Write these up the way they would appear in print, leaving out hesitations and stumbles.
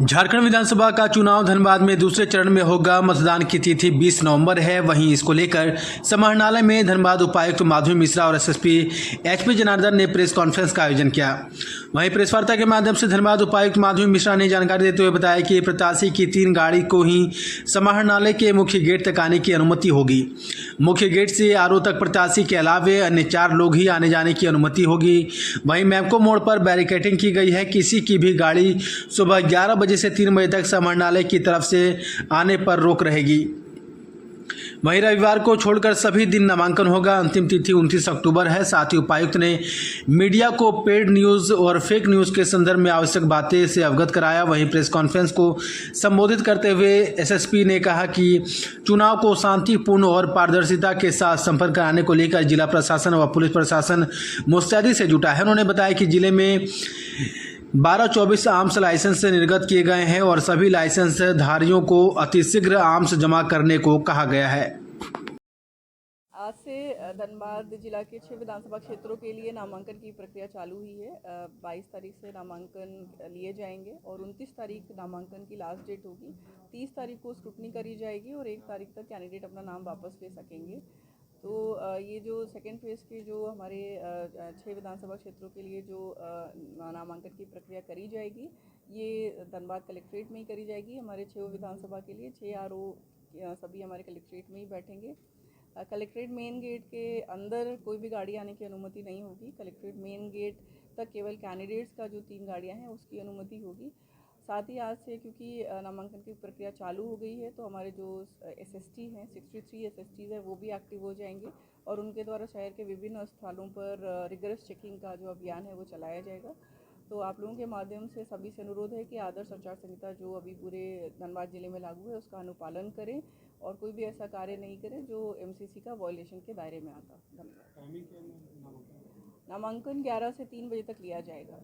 झारखंड विधानसभा का चुनाव धनबाद में दूसरे चरण में होगा। मतदान की तिथि 20 नवंबर है। वहीं इसको लेकर समाहरणालय में धनबाद उपायुक्त माधुरी मिश्रा और एसएसपी एचपी जनार्दन ने प्रेस कॉन्फ्रेंस का आयोजन किया। वहीं प्रेस वार्ता के माध्यम से धनबाद उपायुक्त माधुरी मिश्रा ने जानकारी देते हुए बताया कि प्रत्याशी की 3 गाड़ी को ही समाहरणालय के मुख्य गेट तक आने की अनुमति होगी। मुख्य गेट से आरओ तक प्रत्याशी के अलावे अन्य 4 लोग ही आने जाने की अनुमति होगी। वहीं मैमको मोड़ पर बैरिकेडिंग की गई है। किसी की भी गाड़ी सुबह 11 बजे से 3 बजे तक समाहरणालय की तरफ से आने पर रोक रहेगी। वहीं रविवार को छोड़कर सभी दिन नामांकन होगा। अंतिम तिथि 29 अक्टूबर है। साथ ही उपायुक्त ने मीडिया को पेड न्यूज़ और फेक न्यूज़ के संदर्भ में आवश्यक बातें से अवगत कराया। वहीं प्रेस कॉन्फ्रेंस को संबोधित करते हुए एसएसपी ने कहा कि चुनाव को शांतिपूर्ण और पारदर्शिता के साथ संपन्न कराने को लेकर जिला प्रशासन व पुलिस प्रशासन मुस्तैदी से जुटा है। उन्होंने बताया कि जिले में 12-24 आर्म्स लाइसेंस निर्गत किए गए हैं और सभी लाइसेंस धारियों को अतिशीघ्र आर्म्स जमा करने को कहा गया है। आज से धनबाद जिला के 6 विधानसभा क्षेत्रों के लिए नामांकन की प्रक्रिया चालू हुई है। 22 तारीख से नामांकन लिए जाएंगे और 29 तारीख नामांकन की लास्ट डेट होगी। 30 तारीख को स्क्रूटनी करी जाएगी और 1 तारीख तक कैंडिडेट अपना नाम वापस ले सकेंगे। तो ये जो सेकेंड फेज़ के जो हमारे 6 विधानसभा क्षेत्रों के लिए जो नामांकन की प्रक्रिया करी जाएगी, ये धनबाद कलेक्ट्रेट में ही करी जाएगी। हमारे 6 विधानसभा के लिए 6 आरओ सभी हमारे कलेक्ट्रेट में ही बैठेंगे। कलेक्ट्रेट मेन गेट के अंदर कोई भी गाड़ी आने की अनुमति नहीं होगी। कलेक्ट्रेट मेन गेट तक केवल कैंडिडेट्स का जो 3 गाड़ियां हैं उसकी अनुमति होगी। साथ ही आज से क्योंकि नामांकन की प्रक्रिया चालू हो गई है तो हमारे जो एसएसटी हैं 63 एसएसटीज़ हैं वो भी एक्टिव हो जाएंगे और उनके द्वारा शहर के विभिन्न स्थलों पर रिगरस चेकिंग का जो अभियान है वो चलाया जाएगा। तो आप लोगों के माध्यम से सभी से अनुरोध है कि आदर्श आचार संहिता जो अभी पूरे धनबाद जिले में लागू है उसका अनुपालन करें और कोई भी ऐसा कार्य नहीं करें जो एमसीसी का वायलेशन के दायरे में आता। धन्यवाद। नामांकन 11 से 3 बजे तक लिया जाएगा।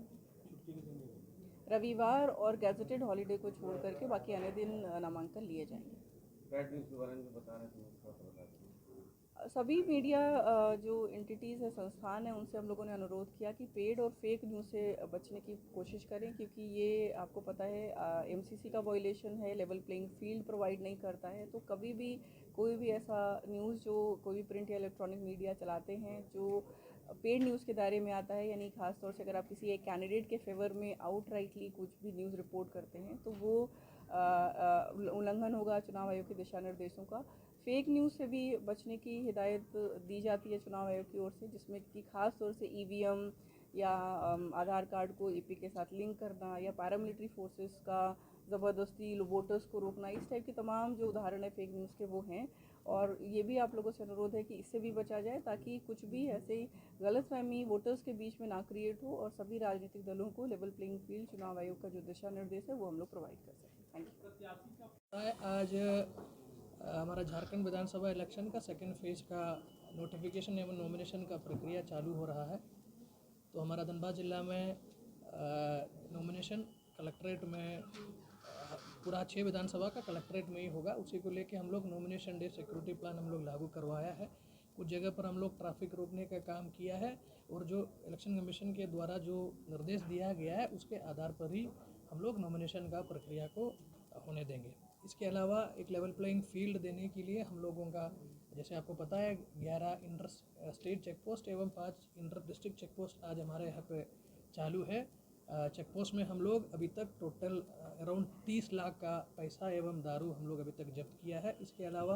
रविवार और गैजेटेड हॉलीडे को छोड़ करके बाकी अन्य दिन नामांकन लिए जाएंगे। सभी मीडिया जो एंटिटीज़ है, संस्थान है, उनसे हम लोगों ने अनुरोध किया कि पेड और फेक न्यूज़ से बचने की कोशिश करें क्योंकि ये आपको पता है एमसीसी का वायलेशन है, लेवल प्लेइंग फील्ड प्रोवाइड नहीं करता है। तो कभी भी कोई भी ऐसा न्यूज़ जो कोई भी प्रिंट या इलेक्ट्रॉनिक मीडिया चलाते हैं जो पेड न्यूज़ के दायरे में आता है, यानी खासतौर से अगर आप किसी एक कैंडिडेट के फेवर में आउटराइटली कुछ भी न्यूज़ रिपोर्ट करते हैं तो वो उल्लंघन होगा चुनाव आयोग के दिशा निर्देशों का। फेक न्यूज़ से भी बचने की हिदायत दी जाती है चुनाव आयोग की ओर से, जिसमें कि खास तौर से ईवीएम या आधार कार्ड को ईपी के साथ लिंक करना या पैरामिलिट्री फोर्सेस का ज़बरदस्ती वोटर्स को रोकना, इस टाइप के तमाम जो उदाहरण है फेक न्यूज़ के वो हैं। और ये भी आप लोगों से अनुरोध है कि इससे भी बचा जाए ताकि कुछ भी ऐसे ही गलतफहमी वोटर्स के बीच में ना क्रिएट हो और सभी राजनीतिक दलों को लेवल प्लेइंग फील्ड चुनाव आयोग का जो दिशा निर्देश है वो हम लोग प्रोवाइड कर सकें। Thank you. आज हमारा झारखंड विधानसभा इलेक्शन का सेकेंड फेज़ का नोटिफिकेशन एवं नॉमिनेशन का प्रक्रिया चालू हो रहा है। तो हमारा धनबाद जिला में नॉमिनेशन कलेक्ट्रेट में पूरा 6 विधानसभा का कलेक्ट्रेट में ही होगा। उसी को लेके हम लोग नॉमिनेशन डे सिक्योरिटी प्लान हम लोग लागू करवाया है। कुछ जगह पर हम लोग ट्रैफिक रोकने का काम किया है और जो इलेक्शन कमीशन के द्वारा जो निर्देश दिया गया है उसके आधार पर ही हम लोग नॉमिनेशन का प्रक्रिया को होने देंगे। इसके अलावा एक लेवल प्लेइंग फील्ड देने के लिए हम लोगों का, जैसे आपको पता है, 11 इंटर स्टेट चेक पोस्ट एवं 5 इंटर डिस्ट्रिक्ट चेक पोस्ट आज हमारे यहाँ पे चालू है। चेक पोस्ट में हम लोग अभी तक टोटल अराउंड 30 लाख का पैसा एवं दारू हम लोग अभी तक जब्त किया है। इसके अलावा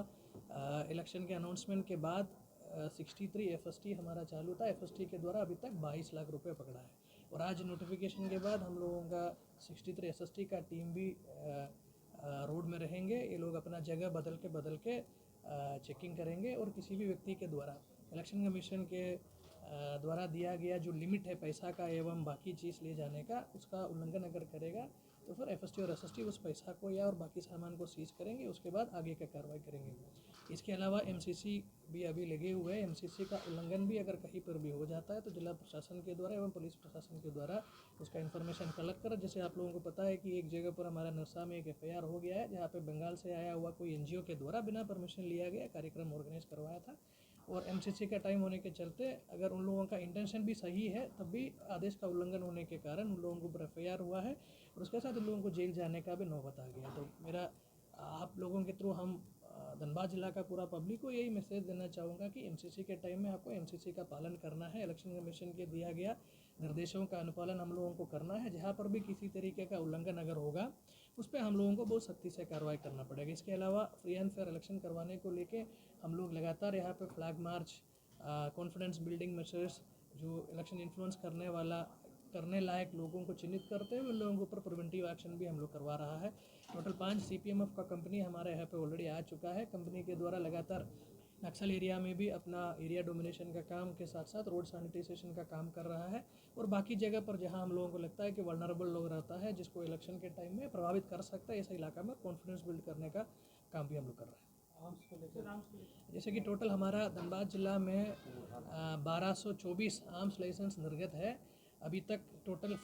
इलेक्शन के अनाउंसमेंट के बाद 63 एफएसटी हमारा चालू था। एफएसटी के द्वारा अभी तक 22 लाख रुपए पकड़ा है और आज नोटिफिकेशन के बाद हम लोगों का 63 एसएसटी का टीम भी रोड में रहेंगे। ये लोग अपना जगह बदल के चेकिंग करेंगे और किसी भी व्यक्ति के द्वारा इलेक्शन कमीशन के द्वारा दिया गया जो लिमिट है पैसा का एवं बाकी चीज़ ले जाने का, उसका उल्लंघन अगर करेगा तो फिर एफएसटी और एसएसटी उस पैसा को या और बाकी सामान को सीज करेंगे। उसके बाद आगे का कार्रवाई करेंगे। इसके अलावा एमसीसी भी अभी लगे हुए हैं। एमसीसी का उल्लंघन भी अगर कहीं पर भी हो जाता है तो जिला प्रशासन के द्वारा एवं पुलिस प्रशासन के द्वारा उसका इन्फॉर्मेशन कलेक्ट कर, जैसे आप लोगों को पता है कि एक जगह पर हमारा नरसा में एक एफआईआर हो गया है जहाँ पे बंगाल से आया हुआ कोई एनजीओ के द्वारा बिना परमिशन लिया गया कार्यक्रम ऑर्गेनाइज करवाया था। और एमसीसी का टाइम होने के चलते अगर उन लोगों का इंटेंशन भी सही है तब भी आदेश का उल्लंघन होने के कारण उन लोगों के ऊपर एफआईआर हुआ है और उसके साथ उन लोगों को जेल जाने का भी नौबत आ गया। तो मेरा आप लोगों के थ्रू हम धनबाद जिला का पूरा पब्लिक को यही मैसेज देना चाहूँगा कि एमसीसी के टाइम में आपको एमसीसी का पालन करना है। इलेक्शन कमीशन के दिया गया निर्देशों का अनुपालन हम लोगों को करना है। जहाँ पर भी किसी तरीके का उल्लंघन अगर होगा उस पर हम लोगों को बहुत सख्ती से कार्रवाई करना पड़ेगा। इसके अलावा फ्री एंड फेयर इलेक्शन करवाने को लेके हम लोग लगातार यहाँ पे flag march, confidence building measures, जो इलेक्शन इन्फ्लुएंस करने लायक लोगों को चिन्हित करते हुए उन लोगों के ऊपर प्रिवेंटिव एक्शन भी हम लोग करवा रहा है। टोटल 5 CPMF का कंपनी हमारे यहाँ पे ऑलरेडी आ चुका है। कंपनी के द्वारा लगातार नक्सल एरिया में भी अपना एरिया डोमिनेशन का काम के साथ साथ रोड सैनिटाइजेशन का काम कर रहा है और बाकी जगह पर जहां हम लोगों को लगता है कि वल्नरेबल लोग रहता है जिसको इलेक्शन के टाइम में प्रभावित कर सकता है, ऐसे इलाका में कॉन्फिडेंस बिल्ड करने का काम भी हम लोग कर रहे हैं। जैसे कि टोटल हमारा धनबाद जिला में 1224 आर्म्स लाइसेंस निर्गत है। अभी तक टोटल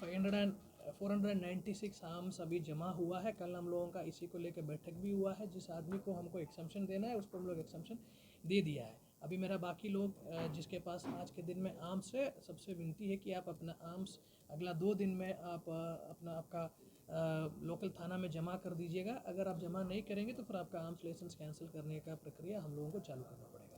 496 आर्म्स अभी जमा हुआ है। कल हम लोगों का इसी को लेकर बैठक भी हुआ है। जिस आदमी को हमको एक्सम्पशन देना है उसको हम लोग एक्सम्पशन दे दिया है। अभी मेरा बाकी लोग जिसके पास आज के दिन में आर्म्स है, सबसे विनती है कि आप अपना आर्म्स अगला 2 दिन में आप आपका लोकल थाना में जमा कर दीजिएगा। अगर आप जमा नहीं करेंगे तो फिर आपका आर्म्स लाइसेंस कैंसिल करने का प्रक्रिया हम लोगों को चालू करना पड़ेगा।